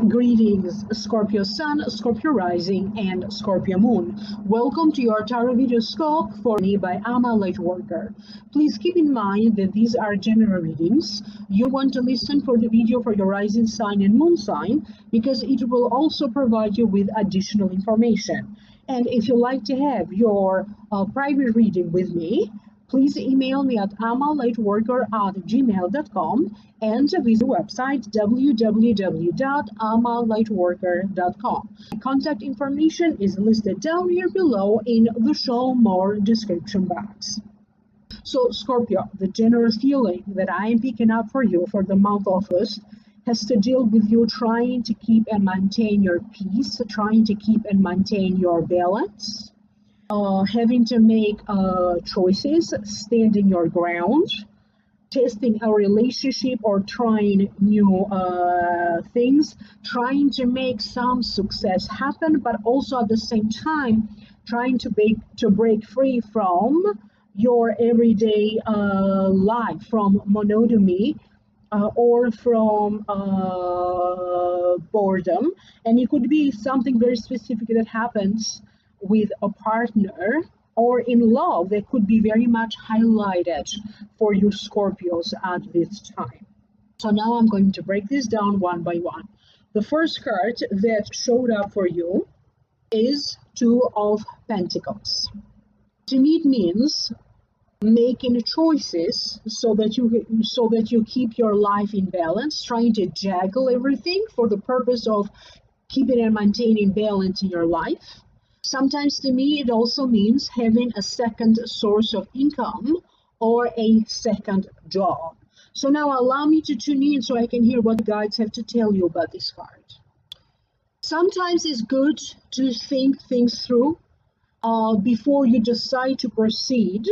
Greetings, Scorpio Sun, Scorpio Rising, and Scorpio Moon. Welcome to your Tarot Video Scope for me by Ama Lightworker. Please keep in mind that these are general readings. You want to listen for the video for your rising sign and moon sign because it will also provide you with additional information. And if you like to have your private reading with me, please email me at amalightworker@gmail.com and visit the website www.amalightworker.com. Contact information is listed down here below in the show more description box. So Scorpio, the general feeling that I am picking up for you for the month of August has to deal with you trying to keep and maintain your peace, trying to keep and maintain your balance. Having to make choices, standing your ground, testing a relationship or trying new things, trying to make some success happen, but also at the same time trying to break free from your everyday life, from monotony or from boredom. And it could be something very specific that happens with a partner or in love that could be very much highlighted for you Scorpios at this time. So now I'm going to break this down one by one. The first card that showed up for you is Two of Pentacles. To me it means making choices so that you keep your life in balance, trying to juggle everything for the purpose of keeping and maintaining balance in your life. Sometimes to me, it also means having a second source of income or a second job. So now allow me to tune in so I can hear what the guides have to tell you about this card. Sometimes it's good to think things through before you decide to proceed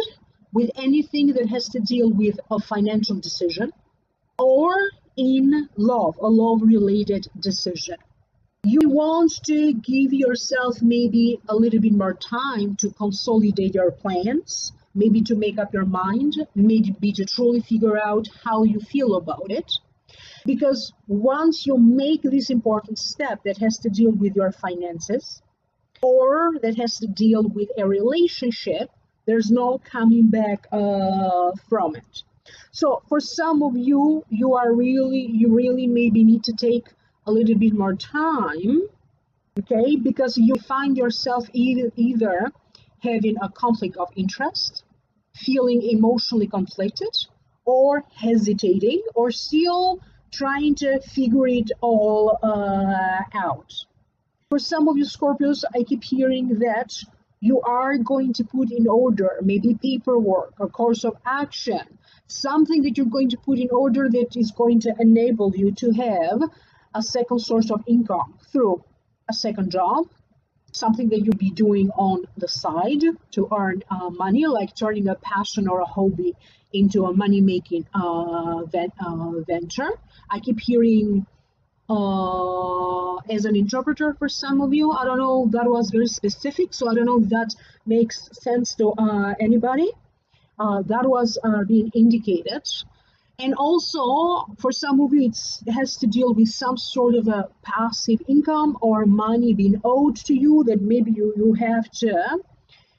with anything that has to deal with a financial decision or in love, a love-related decision. You want to give yourself maybe a little bit more time to consolidate your plans, maybe to make up your mind, maybe to truly figure out how you feel about it. Because once you make this important step that has to deal with your finances or that has to deal with a relationship, there's no coming back from it. So for some of you, you really maybe need to take a little bit more time, okay, because you find yourself either having a conflict of interest, feeling emotionally conflicted, or hesitating, or still trying to figure it all out. For some of you Scorpios, I keep hearing that you are going to put in order maybe paperwork, a course of action, something that you're going to put in order that is going to enable you to have a second source of income through a second job, something that you'll be doing on the side to earn money, like turning a passion or a hobby into a money-making venture. I keep hearing as an interpreter for some of you. I don't know, that was very specific, so I don't know if that makes sense to anybody. That was being indicated. And also, for some of you, it has to deal with some sort of a passive income or money being owed to you that maybe you have to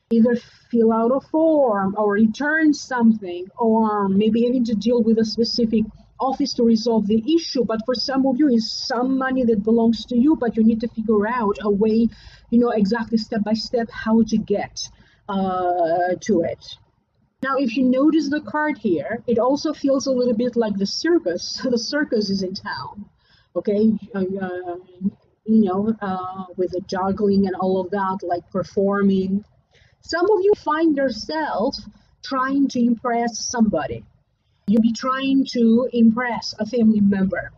either fill out a form or return something, or maybe having to deal with a specific office to resolve the issue. But for some of you, it's some money that belongs to you, but you need to figure out a way, exactly step by step how to get to it. Now, if you notice the card here, it also feels a little bit like the circus. The circus is in town, okay? With the juggling and all of that, like performing. Some of you find yourself trying to impress somebody. You'll be trying to impress a family member.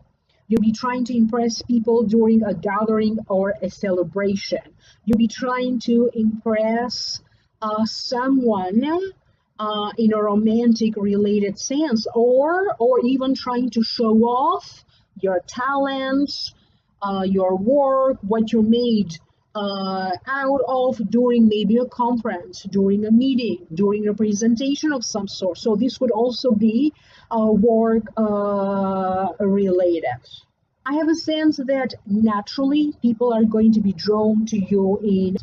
You'll be trying to impress people during a gathering or a celebration. You'll be trying to impress someone in a romantic related sense, or even trying to show off your talents, your work, what you made out of during maybe a conference, during a meeting, during a presentation of some sort. So this would also be work related. I have a sense that naturally people are going to be drawn to you in,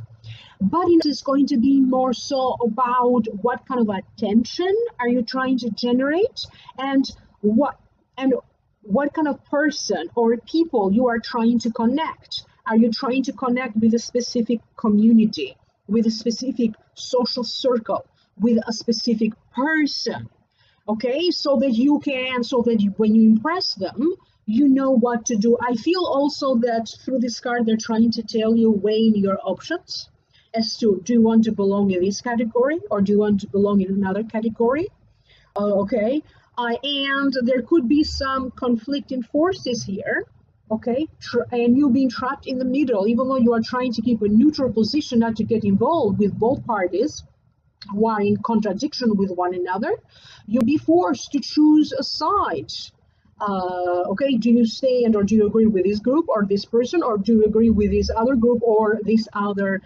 but it's going to be more so about what kind of attention are you trying to generate, and what and what kind of person or people you are trying to connect. Are you trying to connect with a specific community, with a specific social circle, with a specific person? Okay, so that when you impress them, you know what to do. I feel also that through this card they're trying to tell you, weighing your options as to, do you want to belong in this category or do you want to belong in another category? Okay, and there could be some conflicting forces here. Okay, and you being trapped in the middle, even though you are trying to keep a neutral position, not to get involved with both parties who are in contradiction with one another. You'll be forced to choose a side. Okay, do you stand or do you agree with this group or this person, or do you agree with this other group or this other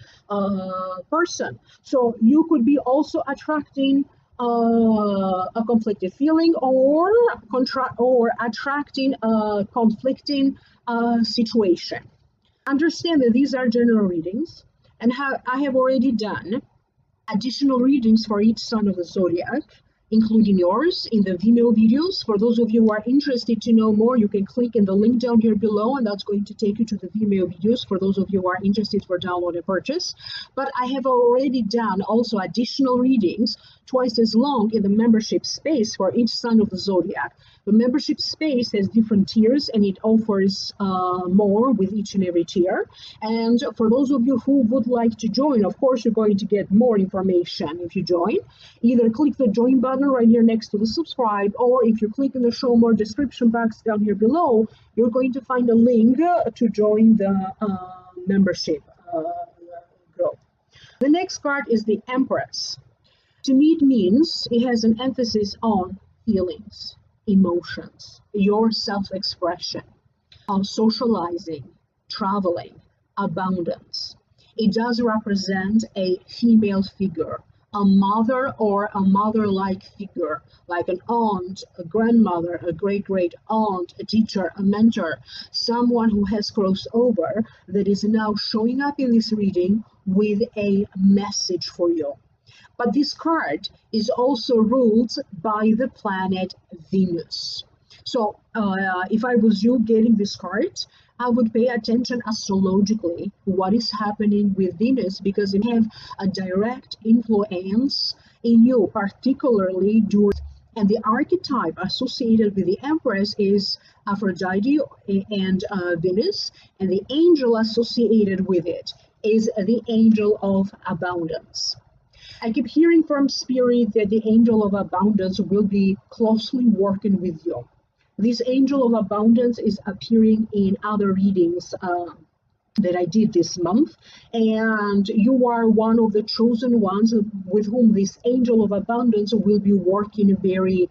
person? So you could be also attracting a conflicted feeling, or attracting a conflicting situation. Understand that these are general readings, and I have already done additional readings for each sign of the zodiac, including yours, in the Vimeo videos. For those of you who are interested to know more, you can click in the link down here below, and that's going to take you to the Vimeo videos for those of you who are interested for download and purchase. But I have already done also additional readings, twice as long, in the membership space for each sign of the zodiac. The membership space has different tiers, and it offers more with each and every tier. And for those of you who would like to join, of course, you're going to get more information if you join. Either click the join button right here next to the subscribe, or if you click in the show more description box down here below, you're going to find a link to join the membership group. The next card is the Empress. To me, it means it has an emphasis on feelings, emotions, your self-expression, socializing, traveling, abundance. It does represent a female figure, a mother or a mother-like figure, like an aunt, a grandmother, a great-great aunt, a teacher, a mentor, someone who has crossed over that is now showing up in this reading with a message for you. But this card is also ruled by the planet Venus. So if I was you getting this card, I would pay attention astrologically what is happening with Venus, because it has a direct influence in you, particularly during. And the archetype associated with the Empress is Aphrodite and Venus, and the angel associated with it is the angel of abundance. I keep hearing from Spirit that the angel of abundance will be closely working with you. This angel of abundance is appearing in other readings that I did this month, and you are one of the chosen ones with whom this angel of abundance will be working very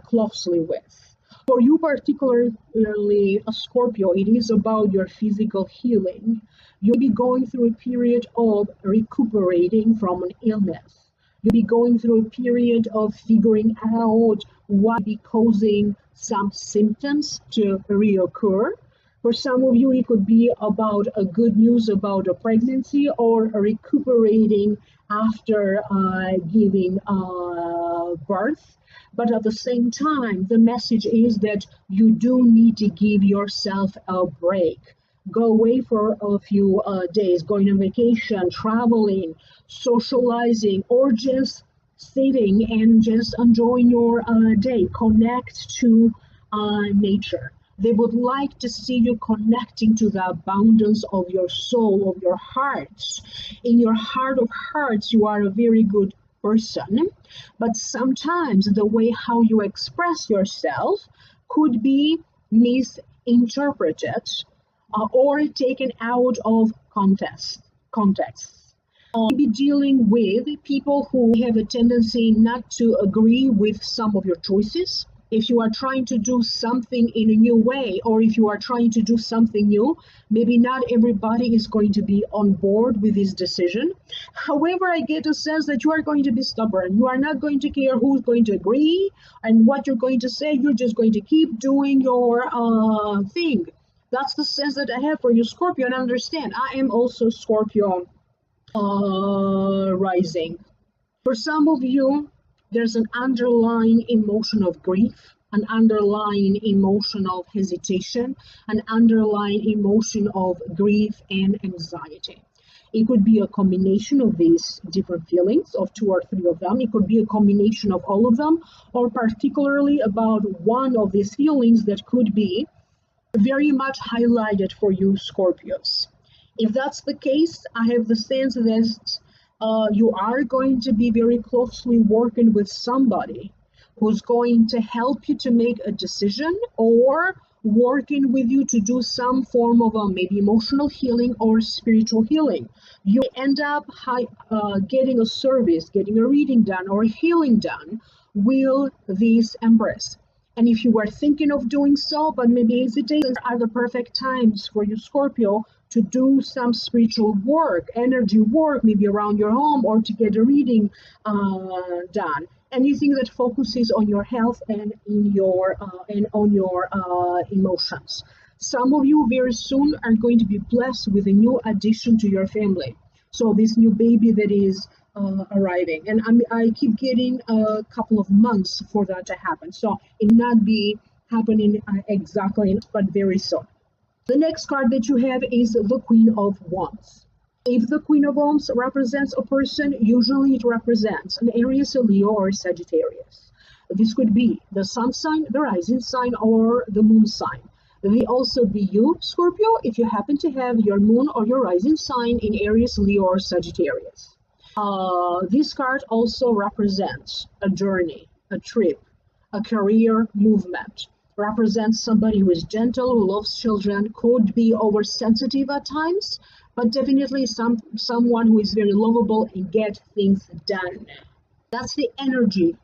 closely with. For you particularly, a Scorpio, it is about your physical healing. You'll be going through a period of recuperating from an illness. You'll be going through a period of figuring out what be causing some symptoms to reoccur. For some of you, it could be about a good news about a pregnancy, or recuperating after giving birth. But at the same time, the message is that you do need to give yourself a break. Go away for a few days, going on vacation, traveling, socializing, or just sitting and just enjoying your day. Connect to nature. They would like to see you connecting to the abundance of your soul, of your hearts. In your heart of hearts, you are a very good person, but sometimes the way how you express yourself could be misinterpreted or taken out of context. Be dealing with people who have a tendency not to agree with some of your choices. If you are trying to do something in a new way, or if you are trying to do something new, maybe not everybody is going to be on board with this decision. However, I get a sense that you are going to be stubborn. You are not going to care who's going to agree and what you're going to say. You're just going to keep doing your thing. That's the sense that I have for you, Scorpio. And understand, I am also Scorpio rising. For some of you, there's an underlying emotion of grief, an underlying emotion of hesitation, an underlying emotion of grief and anxiety. It could be a combination of these different feelings, of two or three of them. It could be a combination of all of them, or particularly about one of these feelings that could be very much highlighted for you, Scorpios. If that's the case, I have the sense that you are going to be very closely working with somebody who's going to help you to make a decision, or working with you to do some form of maybe emotional healing or spiritual healing. You end up getting a service, getting a reading done or a healing done with this Empress. And if you were thinking of doing so, but maybe hesitating, are the perfect times for you, Scorpio, to do some spiritual work, energy work, maybe around your home, or to get a reading done. Anything that focuses on your health and on your emotions. Some of you very soon are going to be blessed with a new addition to your family. So this new baby that is arriving, and I keep getting a couple of months for that to happen. So it may not be happening exactly, but very soon. The next card that you have is the Queen of Wands. If the Queen of Wands represents a person, usually it represents an Aries, a Leo, or a Sagittarius. This could be the sun sign, the rising sign, or the moon sign. It may also be you, Scorpio, if you happen to have your moon or your rising sign in Aries, Leo, or Sagittarius. This card also represents a journey, a trip, a career movement. Represents somebody who is gentle, who loves children, could be oversensitive at times, but definitely someone who is very lovable and get things done. That's the energy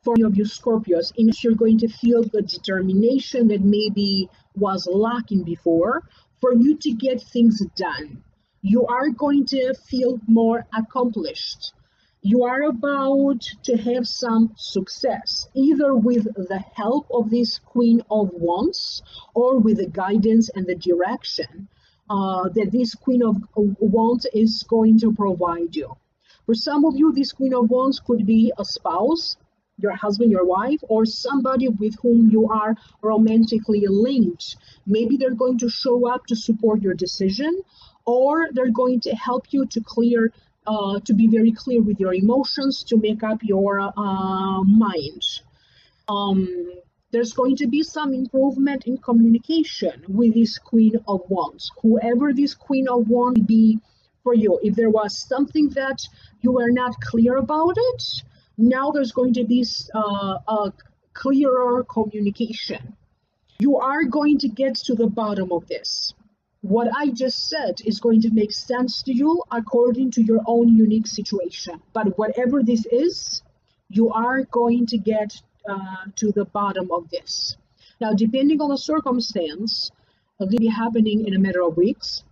for any of you Scorpios. In which you're going to feel the determination that maybe was lacking before for you to get things done. You are going to feel more accomplished. You are about to have some success, either with the help of this Queen of Wands or with the guidance and the direction that this Queen of Wands is going to provide you. For some of you, this Queen of Wands could be a spouse, your husband, your wife, or somebody with whom you are romantically linked. Maybe they're going to show up to support your decision, or they're going to help you to to be very clear with your emotions, to make up your mind. There's going to be some improvement in communication with this Queen of Wands. Whoever this Queen of Wands be for you, if there was something that you were not clear about it, now there's going to be a clearer communication. You are going to get to the bottom of this. What I just said is going to make sense to you according to your own unique situation. But whatever this is, you are going to get to the bottom of this. Now, depending on the circumstance, it will be happening in a matter of weeks.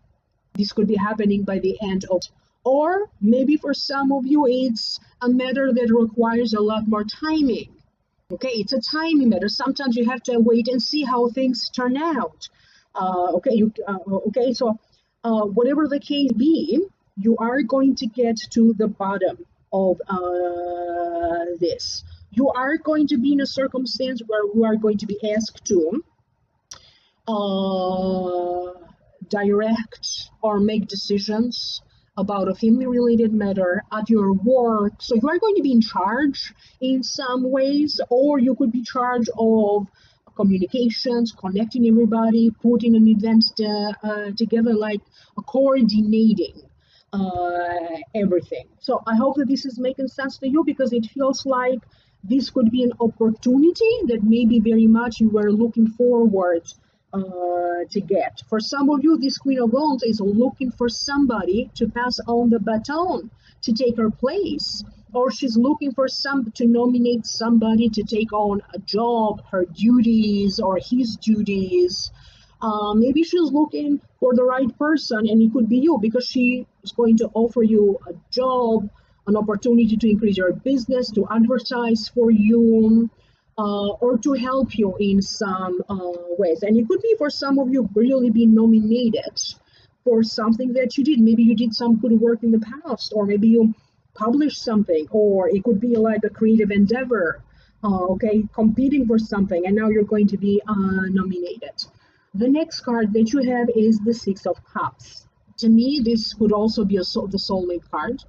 This could be happening by the end of, or maybe for some of you, it's a matter that requires a lot more timing. Okay, it's a timing matter. Sometimes you have to wait and see how things turn out. So whatever the case be, you are going to get to the bottom of this. You are going to be in a circumstance where you are going to be asked to direct or make decisions about a family-related matter at your work. So you are going to be in charge in some ways, or you could be charged of communications, connecting everybody, putting an event together, like coordinating everything. So I hope that this is making sense to you, because it feels like this could be an opportunity that maybe very much you were looking forward to get. For some of you, this Queen of Wands is looking for somebody to pass on the baton, to take her place, or she's looking for to nominate somebody to take on a job, her duties or his duties. Maybe she's looking for the right person, and it could be you, because she is going to offer you a job, an opportunity to increase your business, to advertise for you. or to help you in some ways. And it could be for some of you really be nominated for something that you did. Maybe you did some good work in the past, or maybe you published something, or it could be like a creative endeavor, okay, competing for something, and now you're going to be nominated. The next card that you have is the Six of Cups. To me, this could also be the soulmate card.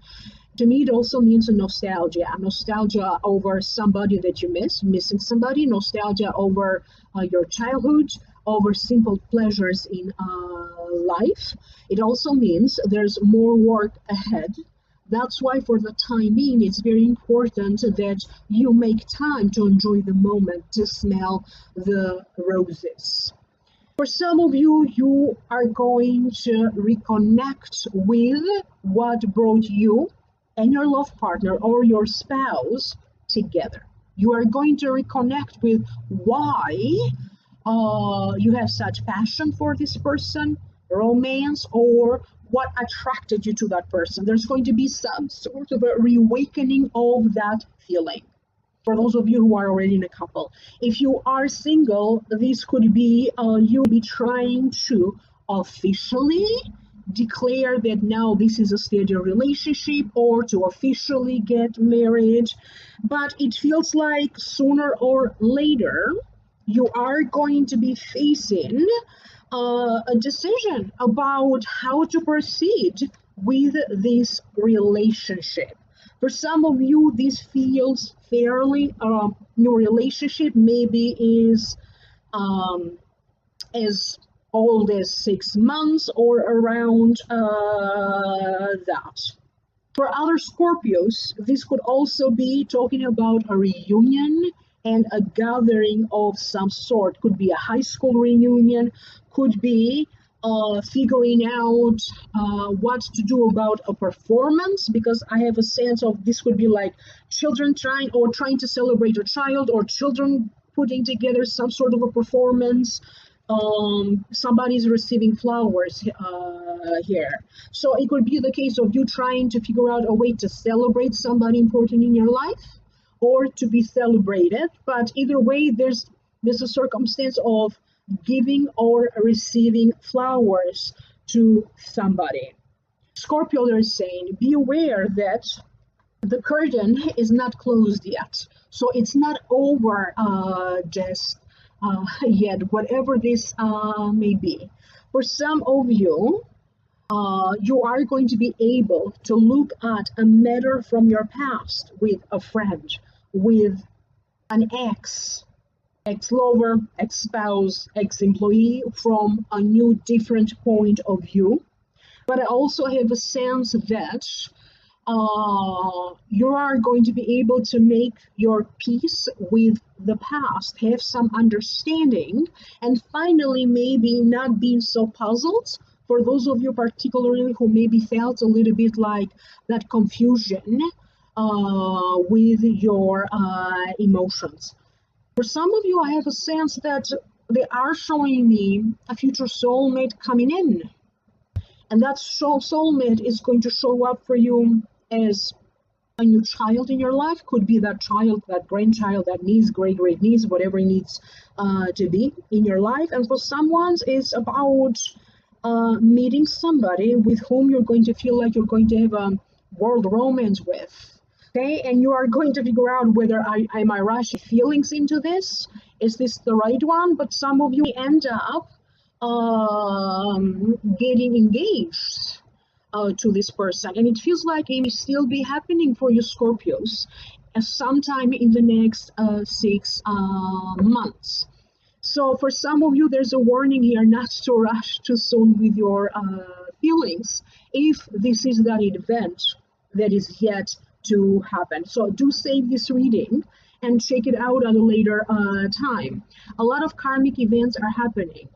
To me, it also means a nostalgia over somebody that you missing somebody, nostalgia over your childhood, over simple pleasures in life. It also means there's more work ahead. That's why for the time being, it's very important that you make time to enjoy the moment, to smell the roses. For some of you, you are going to reconnect with what brought you and your love partner or your spouse together. You are going to reconnect with why you have such passion for this person, romance, or what attracted you to that person. There's going to be some sort of a reawakening of that feeling. For those of you who are already in a couple, if you are single, this could be you be trying to officially declare that now this is a steady relationship, or to officially get married. But it feels like sooner or later you are going to be facing a decision about how to proceed with this relationship. For some of you, this feels fairly new relationship, maybe is as old as 6 months or around that. For other Scorpios, this could also be talking about a reunion and a gathering of some sort. Could be a high school reunion, could be figuring out what to do about a performance, because I have a sense of this could be like children trying to celebrate a child, or children putting together some sort of a performance. Somebody's receiving flowers here. So it could be the case of you trying to figure out a way to celebrate somebody important in your life, or to be celebrated. But either way, there's a circumstance of giving or receiving flowers to somebody. Scorpio, they're saying, be aware that the curtain is not closed yet. So it's not over just yet, whatever this may be. For some of you, you are going to be able to look at a matter from your past with a friend, with an ex-lover, ex-spouse, ex-employee, from a new, different point of view. But I also have a sense that you are going to be able to make your peace with the past, have some understanding, and finally maybe not being so puzzled. For those of you particularly who maybe felt a little bit like that confusion with your emotions. For some of you, I have a sense that they are showing me a future soulmate coming in. And that soulmate is going to show up for you as a new child in your life. Could be that child, that grandchild, that niece, great niece, whatever it needs to be in your life. And for someone, it's about meeting somebody with whom you're going to feel like you're going to have a world romance with. Okay, and you are going to figure out whether am I rushing feelings into this? Is this the right one? But some of you end up getting engaged to this person, and it feels like it may still be happening for you Scorpios sometime in the next 6 months. So for some of you, there's a warning here not to rush too soon with your feelings, if this is that event that is yet to happen. So do save this reading and check it out at a later time. A lot of karmic events are happening,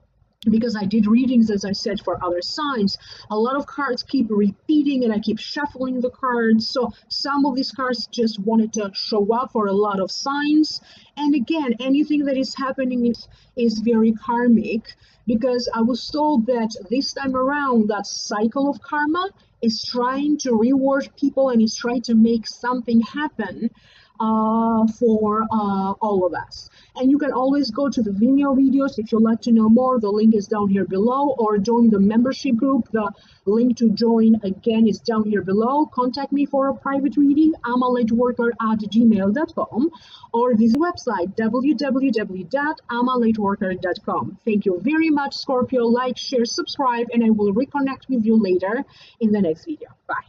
because I did readings, as I said, for other signs. A lot of cards keep repeating, and I keep shuffling the cards. So some of these cards just wanted to show up for a lot of signs. And again, anything that is happening is very karmic, because I was told that this time around, that cycle of karma is trying to reward people and is trying to make something happen for all of us. And you can always go to the Vimeo videos if you'd like to know more. The link is down here below, or join the membership group. The link to join again is down here below. Contact me for a private reading. I'm a lightworker@gmail.com, or visit website www.amalightworker.com. Thank you very much, Scorpio. Like, share, subscribe, and I will reconnect with you later in the next video. Bye.